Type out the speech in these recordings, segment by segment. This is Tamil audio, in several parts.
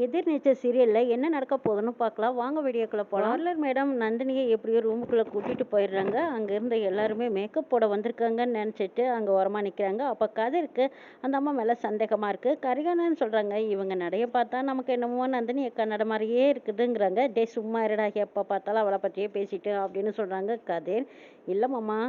எதிர்நீச்சல் சீரியல்ல என்ன நடக்க போகுதுன்னு பார்க்கலாம். வாங்க வீடியோக்குள்ள போலாம். பார்லர் மேடம் நந்தினியை எப்படியோ ரூமுக்குள்ள கூட்டிட்டு போயிடுறாங்க. அங்க இருந்த எல்லாருமே மேக்கப் போட வந்திருக்காங்கன்னு நினைச்சிட்டு அங்க ஓரமா நிக்கிறாங்க. அப்ப கதிருக்கு அந்த அம்மா மேல சந்தேகமா இருக்கு. கரிகாலன்னு சொல்றாங்க, இவங்க நடைய பார்த்தா நமக்கு என்னமோ நந்தினி அக்கா நட மாதிரியே இருக்குதுங்கிறாங்க. டே சும்மா இருடா, எப்ப பார்த்தாலும் அவளை பற்றியே பேசிட்டு அப்படின்னு சொல்றாங்க கதிர். இல்ல மாமா,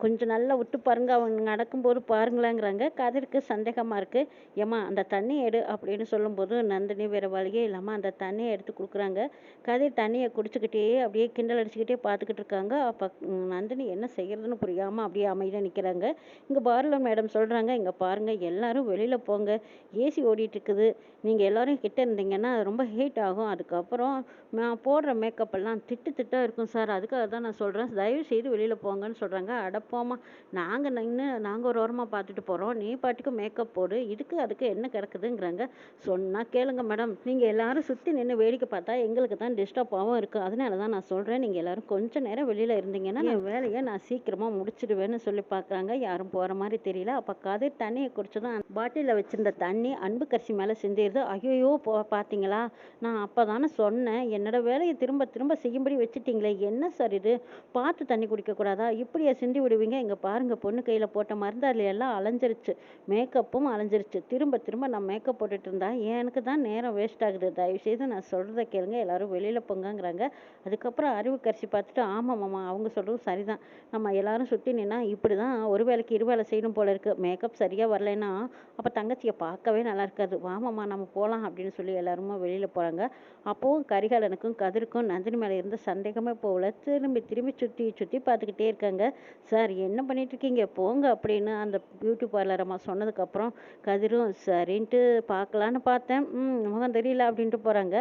கொஞ்சம் நல்லா விட்டு பாருங்க, அவங்க நடக்கும்போது பாருங்களேங்கிறாங்க. கதிருக்கு சந்தேகமா இருக்கு. ஏம்மா அந்த தண்ணி எடு அப்படின்னு சொல்லும்போது நந்தினி வேற வழியே இல்லாமல் அந்த தண்ணியை எடுத்து கொடுக்குறாங்க. கதிர் தண்ணியை குடிச்சுக்கிட்டே அப்படியே கிண்டல் அடிச்சுக்கிட்டே பார்த்துக்கிட்டு இருக்காங்க. அப்போ நந்தினி என்ன செய்யறதுன்னு புரியாமல் அப்படியே அமைதியாக நிற்கிறாங்க. இங்கே பார்லர் மேடம் சொல்கிறாங்க, இங்கே பாருங்கள் எல்லாரும் வெளியில் போங்க, ஏசி ஓடிட்டு இருக்குது, நீங்கள் எல்லாரும் கிட்ட இருந்தீங்கன்னா அது ரொம்ப ஹீட் ஆகும், அதுக்கப்புறம் நான் போடுற மேக்கப் எல்லாம் திட்டு திட்டாக இருக்கும் சார், அதுக்காக தான் நான் சொல்கிறேன், தயவு செய்து வெளியில் போங்கன்னு சொல்கிறாங்க. அடப்போமா, நாங்கள் நின்று நாங்கள் ஒரு ஓரமாக பார்த்துட்டு போகிறோம், நீ பாட்டுக்கு மேக்கப் போடு, இதுக்கு அதுக்கு என்ன கிடக்குதுங்கிறாங்க. சொன்னால் கேளுங்க மேடம், நீங்கள் எல்லாரும் சுற்றி நின்று வேடிக்கை பார்த்தா எங்களுக்கு தான் டிஸ்டர்பாகவும் இருக்குது, அதனால தான் நான் சொல்கிறேன், நீங்கள் எல்லாரும் கொஞ்சம் நேரம் வெளியில் இருந்தீங்கன்னா என் வேலையை நான் சீக்கிரமாக முடிச்சிடுவேன்னு சொல்லி பார்க்குறாங்க. யாரும் போகிற மாதிரி தெரியல. அப்போ கதிர் தண்ணியை குடிச்சதும் பாட்டிலில் வச்சுருந்த தண்ணி அன்புக்கரசி மேலே சிந்திடுது. ஐயோ பார்த்தீங்களா, நான் அப்போ தானே சொன்னேன், என்னோட வேலையை திரும்ப திரும்ப செய்யும்படி வச்சுட்டீங்களே, என்ன சார் இது, பார்த்து தண்ணி குடிக்கக்கூடாதா, இப்படியே சிந்தி விடுவீங்க, இங்கே பாருங்க பொண்ணு கையில் போட்ட மருந்தாளி எல்லாம் அலைஞ்சிருச்சு, மேக்கப்பும் அலைஞ்சிருச்சு, திரும்ப திரும்ப நான் மேக்கப் போட்டுட்டு இருந்தா எனக்கு தான் நேரம் வேஸ்ட் ஆகுது, தயவுசெய்து நான் சொல்கிறத கேளுங்க, எல்லாரும் வெளியில் போங்கங்கிறாங்க. அதுக்கப்புறம் அறிவுக்கரிசி பார்த்துட்டு, ஆமாம் மாமா அவங்க சொல்கிறதும் சரிதான், நம்ம எல்லாரும் சுற்றி நின்னா இப்படி தான் ஒரு வேலைக்கு இரு வேலை செய்யணும் போல இருக்குது, மேக்கப் சரியாக வரலைன்னா அப்போ தங்கச்சியை பார்க்கவே நல்லா இருக்காது, வாமாம்மா நம்ம போகலாம் அப்படின்னு சொல்லி எல்லாருமே வெளியில் போகிறாங்க. அப்போவும் கரிகாலனுக்கும் கதிருக்கும் நந்தினி மேலே இருந்த சந்தேகமே போகல. திரும்பி திரும்பி சுற்றி சுற்றி பார்த்துக்கிட்டே இருக்காங்க. சார் என்ன பண்ணிட்டு இருக்கீங்க, போங்க அப்படின்னு அந்த பியூட்டி பார்லர் அம்மா சொன்னதுக்கப்புறம் கதிரும் சரின்ட்டு பார்க்கலான்னு பார்த்தேன், முகம் தெரியல அப்படின்ட்டு போகிறாங்க.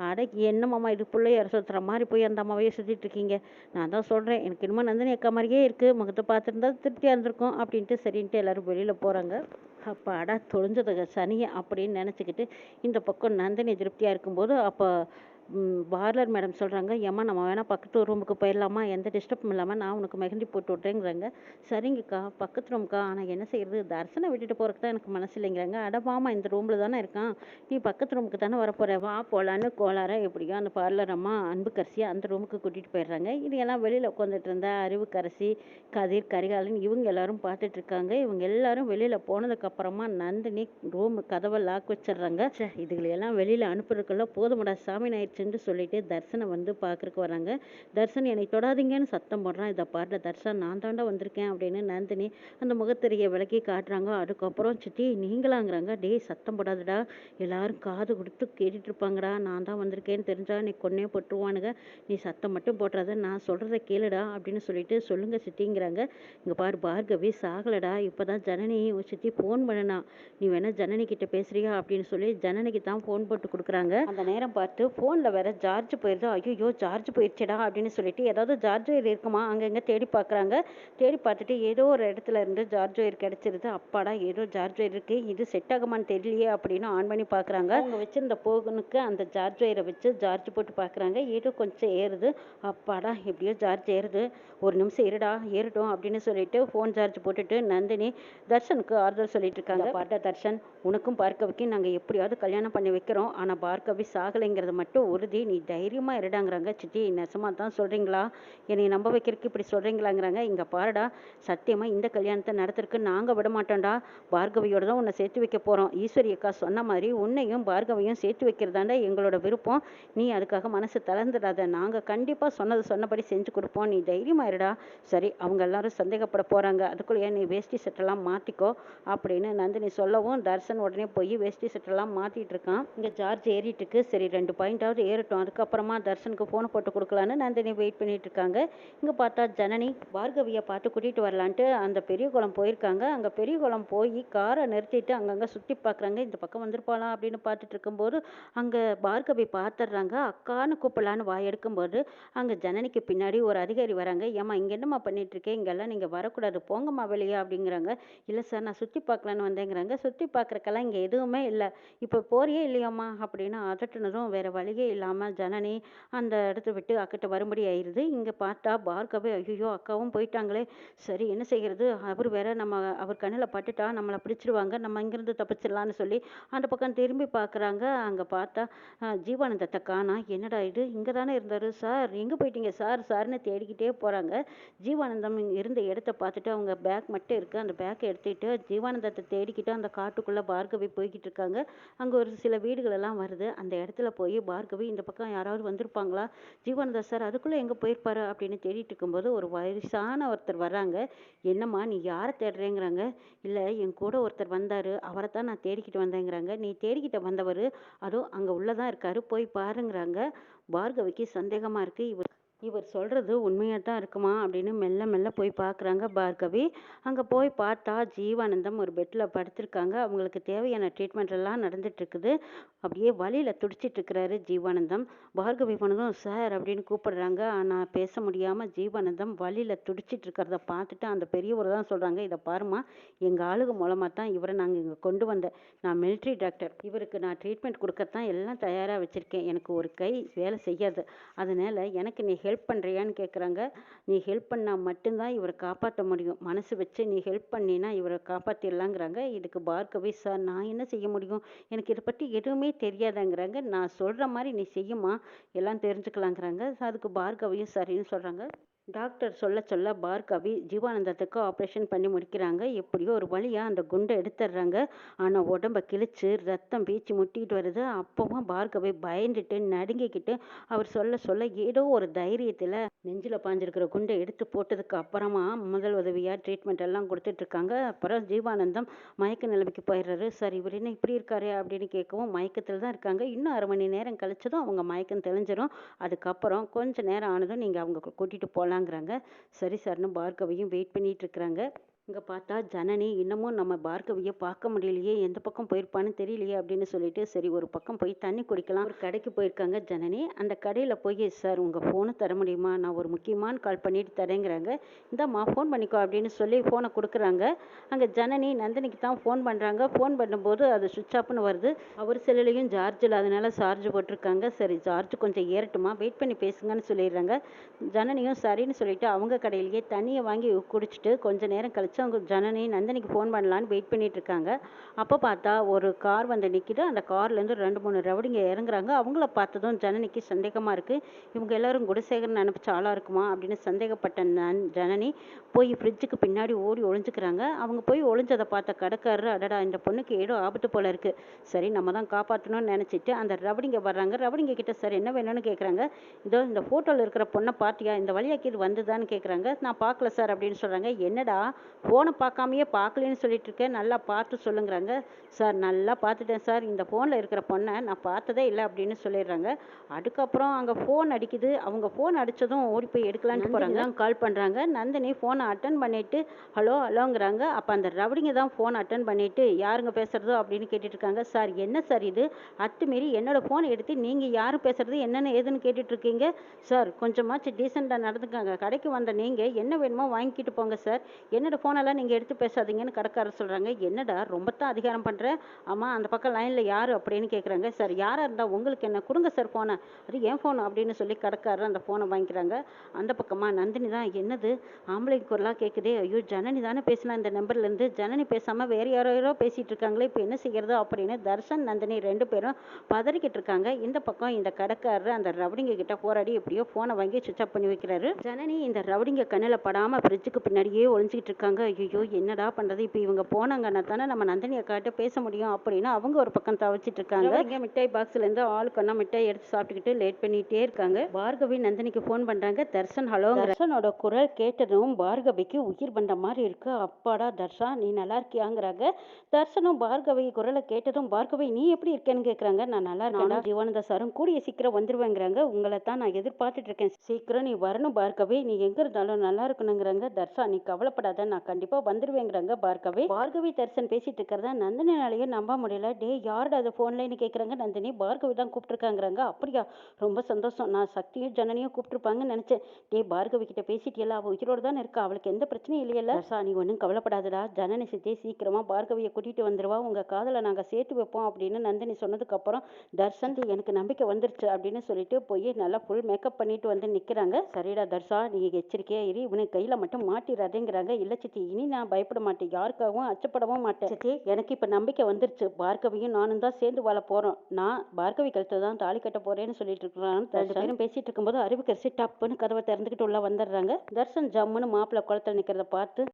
அட என்னம்மாம்மா இது, பிள்ளையார் சுற்றுற மாதிரி போய் அந்த அம்மாவையே சுற்றிட்டு இருக்கீங்க, நான் தான் சொல்கிறேன் எனக்கு என்னமோ நந்தினி அக்கா மாதிரியே இருக்குது, முகத்தை பார்த்துருந்தா திருப்தியாக இருந்திருக்கும் அப்படின்ட்டு சரின்ட்டு எல்லோரும் வெளியில் போகிறாங்க. அப்பாடா தொலைஞ்சதுங்க சனியை அப்படின்னு நினச்சிக்கிட்டு இந்த பக்கம் நந்தினி திருப்தியாக இருக்கும்போது அப்போ பார்லர் மேடம் சொல்கிறாங்க, ஏம்மா நம்ம வேணால் பக்கத்து ரூமுக்கு போயிடலாமா, எந்த டிஸ்டர்பும் இல்லாமல் நான் உனக்கு மெஹந்தி போட்டு விட்றேங்கிறாங்க. சரிங்கக்கா பக்கத்து ரூமுக்கா, ஆனால் என்ன செய்யறது, தர்சனை விட்டுட்டு போகிறதுக்கு தான் எனக்கு மனசு இல்லைங்கிறாங்க. அடவாமா இந்த ரூமில் தானே இருக்கான், நீ பக்கத்து ரூமுக்கு தானே வரப்போகிற, வா போகலான்னு கோளார எப்படியோ அந்த பார்லர் அம்மா அன்புக்கரசியை அந்த ரூமுக்கு கூட்டிகிட்டு போயிடுறாங்க. இது எல்லாம் வெளியில் உட்காந்துட்டு இருந்தா அறிவுக்கரசி, கதிர், கரிகாலன் இவங்க எல்லாரும் பார்த்துட்டு இருக்காங்க. இவங்க எல்லாரும் வெளியில் போனதுக்கப்புறமா நந்தினி ரூம் கதவை லாக் வச்சிடுறாங்க. இதுகளெல்லாம் வெளியில் அனுப்புறதுக்குள்ள போதுமடா சாமி ஆயிடுச்சுன்னு சொல்லிட்டு தர்சனை வந்து பார்க்குறக்கு வராங்க. தர்சன் என்னை தொடாதீங்கன்னு சத்தம் போடுறான். இதை பாருட தர்சன், நான் தாண்டா வந்திருக்கேன் அப்படின்னு நந்தினி அந்த முகத்திரையை விளக்கி காட்டுறாங்க. அதுக்கப்புறம் சித்தி நீங்களாங்கிறாங்க. டேய் சத்தம் போடாதடா, எல்லாரும் காது கொடுத்து கேட்டுட்டு இருப்பாங்கடா, நான் தான் வந்திருக்கேன்னு தெரிஞ்சா நீ கொன்னே போட்டுருவானுங்க, நீ சத்தம் மட்டும் போட்டுறாத, நான் சொல்கிறத கேளுடா அப்படின்னு சொல்லிட்டு சொல்லுங்க சித்திங்கிறாங்க. இங்கே பாரு பார்கவி சாகலடா, இப்போ தான் ஜனனி சித்தி ஃபோன் பண்ணனா, நீ வேணா ஜனனி கிட்ட பேசுறியா அப்படின்னு சொல்லி ஜனனிக்கு தான் ஃபோன் போட்டு கொடுக்குறாங்க. அந்த நேரம் பார்த்து ஃபோனில் வேற சார்ஜ் போயிடுது. ஐயோ சார்ஜ் போயிடுச்சடா அப்படின்னு சொல்லிட்டு ஏதாவது சார்ஜ் ஒயர் இருக்குமா அங்கங்கே தேடி பார்க்குறாங்க. தேடி பார்த்துட்டு ஏதோ ஒரு இடத்துல இருந்து சார்ஜ் ஒயர் கிடச்சிருது. அப்பாடா ஏதோ சார்ஜ் ஒயர் இருக்குது, இது செட் ஆகுமான்னு தெரியலையே அப்படின்னு ஆன் பண்ணி பார்க்குறாங்க. அவங்க வச்சிருந்த போகனுக்கு அந்த சார்ஜ் ஒயரை வச்சு சார்ஜ் போட்டு பார்க்குறாங்க. ஏதோ கொஞ்சம் ஏறுது. அப்பாடா எப்படியோ சார்ஜ் ஏறுது, ஒரு நிமிஷம் இருடா ஏறட்டும் அப்படின்னு சொல்லிட்டு ஃபோன் சார்ஜ் போட்டுட்டு நந்தினி தர்ஷனுக்கு ஆறுதல் சொல்லிட்டு இருக்காங்க. பாட்டா தர்ஷன், உனக்கும் பார்கவிக்கு நாங்கள் எப்படியாவது கல்யாணம் பண்ணி வைக்கிறோம், ஆனால் பார்கவி சாகலைங்கிறது மட்டும் உறுதி, நீ தைரியமாக இருடாங்கிறாங்க. சித்தி நெசமாக தான் சொல்கிறீங்களா, என்னை நம்ப வைக்கிறதுக்கு இப்படி சொல்கிறீங்களாங்கிறாங்க. இங்கே பாருடா, சத்தியமாக இந்த கல்யாணத்தை நடத்துறதுக்கு நாங்கள் விட மாட்டோம்டா, பார்கவியோட தான் உன்னை சேர்த்து வைக்க போகிறோம், ஈஸ்வரி அக்கா சொன்ன மாதிரி உன்னையும் பார்கவியும் சேர்த்து வைக்கிறதாண்டா எங்களோட விருப்பம், நீ அதுக்காக மனசு தளர்ந்துடாத, நாங்கள் கண்டிப்பாக சொன்னபடி செஞ்சு கொடுப்போம், நீ தைரியமாக இருடா. சரி அவங்க எல்லாரும் சந்தேகப்பட போகிறாங்க, அதுக்குள்ளேயே நீ வேஷ்டி சட்டெல்லாம் மாற்றிக்கோ அப்படின்னு நந்தினி சொல்லவும் தர்சன் உடனே போய் வேஷ்டி சட்டெல்லாம் மாற்றிட்டு இருக்கான். இங்கே சார்ஜ் ஏறிட்டு இருக்கு, சரி 2 பாயிண்டாவது ஏறட்டும், அதுக்கப்புறமா தர்சனுக்கு ஃபோனை போட்டு கொடுக்கலான்னு நந்தினி வெயிட் பண்ணிட்டு இருக்காங்க. இங்கே பார்த்தா ஜனனி பார்கவியை பார்த்து கூட்டிகிட்டு வரலான்ட்டு அந்த பெரிய குளம் போயிருக்காங்க. அங்கே பெரிய குளம் போய் காரை நிறுத்திட்டு அங்கங்கே சுற்றி பார்க்குறாங்க. இந்த பக்கம் வந்திருப்பாளா அப்படின்னு பார்த்துட்டு இருக்கும்போது அங்கே பார்கவி பார்த்துடுறாங்க. அக்கான்னு கூப்பிடலான்னு வாய் எடுக்கும்போது அங்கே ஜனனிக்கு பின்னாடி ஒரு அதிகாரி வராங்க. ஏம்மா இங்கே என்னம்மா பண்ணிட்டு இருக்கேன், இங்கெல்லாம் நீங்கள் வரக்கூடாது, போங்கம்மா வெளியே அப்படிங்கிறாங்க. இல்லை சார் நான் சுற்றி பார்க்கலான்னு வந்தேங்கிறாங்க. சுற்றி பார்க்குறக்கெல்லாம் இங்கே எதுவுமே இல்லை, இப்போ போறியே இல்லையாம்மா அப்படின்னு அதட்டுனதும் வேறு வழியே இல்லாமல் ஜனனி அந்த இடத்த விட்டு அக்கிட்ட வரும்படி ஆயிடுது. இங்கே பார்த்தா பார்கவி ஐயோ அக்காவும் போயிட்டாங்களே, சரி என்ன செய்கிறது, அவர் வேற நம்ம அவர் கண்ணில் பட்டுட்டா நம்மளை பிடிச்சிருவாங்க, நம்ம இங்கேருந்து தப்பிச்சிடலான்னு சொல்லி அந்த பக்கம் திரும்பி பார்க்குறாங்க. அங்கே பார்த்தா ஜீவானந்தத்தை காணா. என்னடா இது, இங்கே தானே இருந்தார், சார் எங்கே போயிட்டீங்க சார் சார்னு தேடிக்கிட்டே போகிறாங்க. ஜீவானந்தம் இருந்த இடத்த பார்த்துட்டு அவங்க பேக் மட்டும் இருக்குது, அந்த பேக்கை எடுத்துக்கிட்டு ஜீவானந்தத்தை தேடிக்கிட்டு அந்த காட்டுக்குள்ளே பார்கவி போய்கிட்டு இருக்காங்க. அங்கே ஒரு சில வீடுகள் எல்லாம் வருது. அந்த இடத்துல போய் பார்கவி இந்த பக்கம் யாராவது வந்திருப்பாங்களா, ஜீவானந்தா சார் அதுக்குள்ளே எங்கே போயிருப்பாரு அப்படின்னு தேடிட்டு இருக்கும்போது ஒரு வயசான ஒருத்தர் வர்றாங்க. என்னம்மா நீ யாரை தேடுறேங்கிறாங்க. இல்லை என் கூட ஒருத்தர் வந்தார், அவரை தான் நான் தேடிக்கிட்டு வந்தேங்கிறாங்க. நீ தேடிக்கிட்ட வந்தவர் அதோ அங்கே உள்ளதான் இருக்காரு, போய் பாருங்கிறாங்க. பார்கவிக்கு சந்தேகமாக இருக்குது, இவர் சொல்கிறது உண்மையாக தான் இருக்குமா அப்படின்னு மெல்ல மெல்ல போய் பார்க்குறாங்க பார்கவி. அங்கே போய் பார்த்தா ஜீவானந்தம் ஒரு பெட்டில் படுத்திருக்காங்க. அவங்களுக்கு தேவையான ட்ரீட்மெண்ட் எல்லாம் நடந்துட்டுருக்குது. அப்படியே வலியில் துடிச்சிட்ருக்கிறாரு ஜீவானந்தம். பார்கவி போனதும் சார் அப்படின்னு கூப்பிடுறாங்க. ஆனால் பேச முடியாமல் ஜீவானந்தம் வலியில் துடிச்சிட்ருக்கிறத பார்த்துட்டு அந்த பெரியவர் தான் சொல்கிறாங்க, இதை பாருமா, எங்கள் ஆளுக மூலமாக தான் இவரை நாங்கள் இங்கே கொண்டு வந்தேன். நான் மிலிட்ரி டாக்டர், இவருக்கு நான் ட்ரீட்மெண்ட் கொடுக்கத்தான் எல்லாம் தயாராக வச்சுருக்கேன். எனக்கு ஒரு கை வேலை செய்யாது, அதனால் எனக்கு நீ ஹெல்ப் பண்ணுறியான்னு கேட்குறாங்க. நீ ஹெல்ப் பண்ணால் மட்டும்தான் இவரை காப்பாற்ற முடியும், மனசு வச்சு நீ ஹெல்ப் பண்ணினா இவரை காப்பாற்றிடலாங்கிறாங்க. இதுக்கு பார்கவி சார் நான் என்ன செய்ய முடியும், எனக்கு இதை பற்றி எதுவுமே தெரியாதாங்கிறாங்க. நான் சொல்கிற மாதிரி நீ செய்யுமா, எல்லாம் தெரிஞ்சுக்கலாங்கிறாங்க. அதுக்கு பார்கவியும் சரின்னு சொல்கிறாங்க. டாக்டர் சொல்ல சொல்ல பார்கவி ஜீவானந்தத்துக்கு ஆப்ரேஷன் பண்ணி முடிக்கிறாங்க. எப்படியோ ஒரு வழியாக அந்த குண்டை எடுத்துடுறாங்க. ஆனால் உடம்ப கிழிச்சு ரத்தம் பீச்சு முட்டிக்கிட்டு வருது. அப்பவும் பார்கவி பயந்துட்டு நடுங்கிக்கிட்டு அவர் சொல்ல சொல்ல ஏதோ ஒரு தைரியத்தில் நெஞ்சில் பாஞ்சிருக்கிற குண்டை எடுத்து போட்டதுக்கு அப்புறமா முதல் உதவியாக ட்ரீட்மெண்ட் எல்லாம் கொடுத்துட்ருக்காங்க. அப்புறம் ஜீவானந்தம் மயக்க நிலைமைக்கு போயிடுறாரு. சார் இவர் என்ன இப்படி இருக்காரு அப்படின்னு கேட்கவும் மயக்கத்தில் தான் இருக்காங்க. இன்னும் 1/2 மணி நேரம் கழிச்சதும் அவங்க மயக்கம் தெளிஞ்சிடும். அதுக்கப்புறம் கொஞ்சம் நேரம் ஆனதும் நீங்கள் அவங்க கூட்டிகிட்டு போகலாங்கிறாங்க. சரி சார்னு பார்கவியும் வெயிட் பண்ணிட்டு இருக்கிறாங்க. இங்கே பார்த்தா ஜனனி இன்னமும் நம்ம பார்கவியை பார்க்க முடியலையே, எந்த பக்கம் போயிருப்பான்னு தெரியலையே அப்படின்னு சொல்லிட்டு சரி ஒரு பக்கம் போய் தண்ணி குடிக்கலாம் ஒரு கடைக்கு போயிருக்காங்க ஜனனி. அந்த கடையில் போய் சார் உங்கள் ஃபோனை தர முடியுமா, நான் ஒரு முக்கியமான கால் பண்ணிட்டு தரேங்கிறாங்க. இந்தாம்மா ஃபோன் பண்ணிக்கோ அப்படின்னு சொல்லி ஃபோனை கொடுக்குறாங்க. அங்கே ஜனனி நந்தினிக்கு தான் ஃபோன் பண்ணுறாங்க. ஃபோன் பண்ணும்போது அது சுவிட்ச் ஆஃப்னு வருது. அவர் செல்லுலையும் சார்ஜ் இல்லாதனால சார்ஜ் போட்டிருக்காங்க. சரி சார்ஜ் கொஞ்சம் ஏறட்டுமா, வெயிட் பண்ணி பேசுங்கன்னு சொல்லிடுறாங்க. ஜனனியும் சரின்னு சொல்லிட்டு அவங்க கடையிலேயே தண்ணியை வாங்கி குடிச்சிட்டு கொஞ்ச நேரம் கழிச்சு அவங்க ஜனனி நந்தினிக்கு ஃபோன் பண்ணலான்னு வெயிட் பண்ணிட்டு இருக்காங்க. அப்போ பார்த்தா ஒரு கார் வந்து நிற்கிது. அந்த கார்லேருந்து 2-3 ரவுடிங்க இறங்குறாங்க. அவங்கள பார்த்ததும் ஜனனிக்கு சந்தேகமாக இருக்குது. இவங்க எல்லாரும் குணசேகரன் அனுப்பிச்ச ஆளாக இருக்குமா அப்படின்னு சந்தேகப்பட்ட ஜனனி போய் ஃப்ரிட்ஜுக்கு பின்னாடி ஓடி ஒளிஞ்சுக்கிறாங்க. அவங்க போய் ஒளிஞ்சதை பார்த்த கடைக்காரர் அடடா இந்த பொண்ணுக்கு ஏதோ ஆபத்து போல இருக்குது, சரி நம்ம தான் காப்பாற்றணும்னு நினச்சிட்டு அந்த ரவுடிங்க வர்றாங்க. ரவுடிங்க கிட்ட சார் என்ன வேணும்னு கேட்குறாங்க. இதோ இந்த ஃபோட்டோவில் இருக்கிற பொண்ணை பார்த்தியா, இந்த வழியாக்கி இது வந்துதான்னு கேட்குறாங்க. நான் பார்க்கல சார் அப்படின்னு சொல்கிறாங்க. என்னடா ஃபோனை பார்க்காமையே பார்க்கலன்னு சொல்லிட்டு இருக்கேன், நல்லா பார்த்து சொல்லுங்கிறாங்க. சார் நல்லா பார்த்துட்டேன் சார், இந்த ஃபோனில் இருக்கிற பொண்ணை நான் பார்த்ததே இல்லை அப்படின்னு சொல்லிடுறாங்க. அதுக்கப்புறம் அங்கே ஃபோன் அடிக்குது. அவங்க ஃபோன் அடித்ததும் ஓடி போய் எடுக்கலான்னு போகிறாங்க. கால் பண்ணுறாங்க. நந்தினி ஃபோனை அட்டன் பண்ணிவிட்டு ஹலோ ஹலோங்கிறாங்க. அப்போ அந்த ரவுடிங்க தான் ஃபோன் அட்டன் பண்ணிவிட்டு யாருங்க பேசுகிறதோ அப்படின்னு கேட்டுட்ருக்காங்க. சார் என்ன சார் இது, அத்துமீறி என்னோடய ஃபோனை எடுத்து நீங்கள் யாரும் பேசுகிறது என்னென்ன ஏதுன்னு கேட்டுட்ருக்கீங்க. சார் கொஞ்சமாச்சு டீசெண்டாக நடந்துக்காங்க, கடைக்கு வந்த நீங்கள் என்ன வேணுமோ வாங்கிக்கிட்டு போங்க சார், என்னோடய ஃபோனெல்லாம் நீங்கள் எடுத்து பேசாதீங்கன்னு கடைக்காரர் சொல்கிறாங்க. என்னடா ரொம்ப தான் அதிகாரம் பண்ணுற, ஆமாம் அந்த பக்கம் லைனில் யார் அப்படின்னு கேட்குறாங்க. சார் யாராக இருந்தால் உங்களுக்கு என்ன, கொடுங்க சார் ஃபோனை, அது ஏன் ஃபோன் அப்படின்னு சொல்லி கடைக்காரர் அந்த ஃபோனை வாங்கிக்கிறாங்க. அந்த பக்கமாக நந்தினி தான் என்னது ஆம்பளை குரலாக கேட்குதே, ஐயோ ஜனனி தானே பேசினா இந்த நம்பர்லேருந்து, ஜனனி பேசாமல் வேறு யாரோ பேசிகிட்டு இருக்காங்களே, இப்போ என்ன செய்கிறது அப்படின்னு தர்ஷன் நந்தினி 2 பேரும் பதறிக்கிட்டு இருக்காங்க. இந்த பக்கம் இந்த கடைக்காரர் அந்த ரவுடிங்க கிட்ட போராடி எப்படியோ ஃபோனை வாங்கி சுவிட்ச் ஆஃப் பண்ணி வைக்கிறாரு. ஜனனி இந்த ரவுடிங்க கண்ணில் படாமல் ஃப்ரிட்ஜுக்கு பின்னாடியே ஒளிஞ்சிக்கிட்டு இருக்காங்க. ஐயோ என்னடா பண்ணுறது, இப்போ இவங்க போனாங்கன்னா தானே நம்ம நந்தினி அக்காட்ட பேச முடியும் அப்படின்னு அவங்க ஒரு பக்கம் தவிச்சிட்டு இருக்காங்க. இங்கே மிட்டாய் பாக்ஸ்லேருந்து ஆளுக்கொன்னா மிட்டாய் எடுத்து சாப்பிட்டுக்கிட்டு லேட் பண்ணிகிட்டே இருக்காங்க. பார்கவி நந்தினிக்கு ஃபோன் பண்ணுறாங்க. தர்ஷன் ஹலோ. தர்ஷனோட குரல் கேட்டதும் பார்கவிக்கு உயிர் வந்த மாதிரி இருக்கு. அப்பாடா தர்ஷா நீ நல்லா இருக்கியாங்கிறாங்க. தர்ஷனும் பார்கவி குரலை கேட்டதும் பார்கவி நீ எப்படி இருக்கேன்னு கேட்குறாங்க. நான் நல்லா இருக்கேன், ஜீவானந்த சாரும் கூடிய சீக்கிரம் வந்துருவேங்கிறாங்க. உங்களை தான் நான் எதிர்பார்த்துட்டு இருக்கேன், சீக்கிரம் நீ வரணும் பார்கவி, நீ எங்கே இருந்தாலும் நல்லா இருக்கணுங்கிறாங்க. தர்ஷா நீ கவலைப்படாத, நான் கண்டிப்பா வந்துருவேங்கிறாங்க பார்கவி. பார்கவி தர்சன் பேசிட்டு இருக்கிறதா நந்தினியாலையும் நம்ப முடியல. டே யாருடா அது ஃபோன்லன்னு கேட்குறாங்க. நந்தினி பார்கவி தான் கூப்பிட்டுருக்காங்கிறாங்க. அப்படியா, ரொம்ப சந்தோஷம். நான் சக்தியும் ஜனனியும் கூப்பிட்டுருப்பாங்கன்னு நினைச்சேன். டே பார்கவி கிட்ட பேசிட்டியல்ல, அவள் உயிரோடு தானே இருக்கா, அவளுக்கு எந்த பிரச்சனையும் இல்லையல்ல. தர்ஷா நீ ஒன்றும் கவலைப்படாதடா, ஜனனி சித்தி சீக்கிரமா பார்கவியை கூட்டிட்டு வந்துருவா, உங்க காதலை நாங்க சேர்த்து வைப்போம் அப்படின்னு நந்தினி சொன்னதுக்கு அப்புறம் தர்ஷன் எனக்கு நம்பிக்கை வந்துருச்சு அப்படின்னு சொல்லிட்டு போய் நல்லா ஃபுல் மேக்கப் பண்ணிட்டு வந்து நிக்கிறாங்க. சரிடா தர்ஷா, நீ எச்சரிக்கையா இரு, இவனுக்கு கையில மட்டும் மாட்டிடாதேங்கிறாங்க. இல்ல சித்தி, இனி நான் பயப்பட மாட்டேன், யாருக்காகவும் அச்சப்படவும் மாட்டேன் சித்தி. எனக்கு இப்ப நம்பிக்கை வந்துருச்சு, பார்கவியும் நானும் தான் சேர்ந்து வாழ போறோம், நான் பார்கவி கழுத்துல தான் தாலி கட்ட போறேன்னு சொல்லிட்டு இருக்கிறான். ரெண்டு பேரும் பேசிட்டு இருக்கும்போது அறிவுக்கரசி டப்புன்னு கதவை திறந்துக்கிட்டு உள்ள வந்துடுறாங்க. தர்ஷன் ஜம்முன்னு மாப்பிள்ளை குளத்துல நிக்கிறத பார்த்து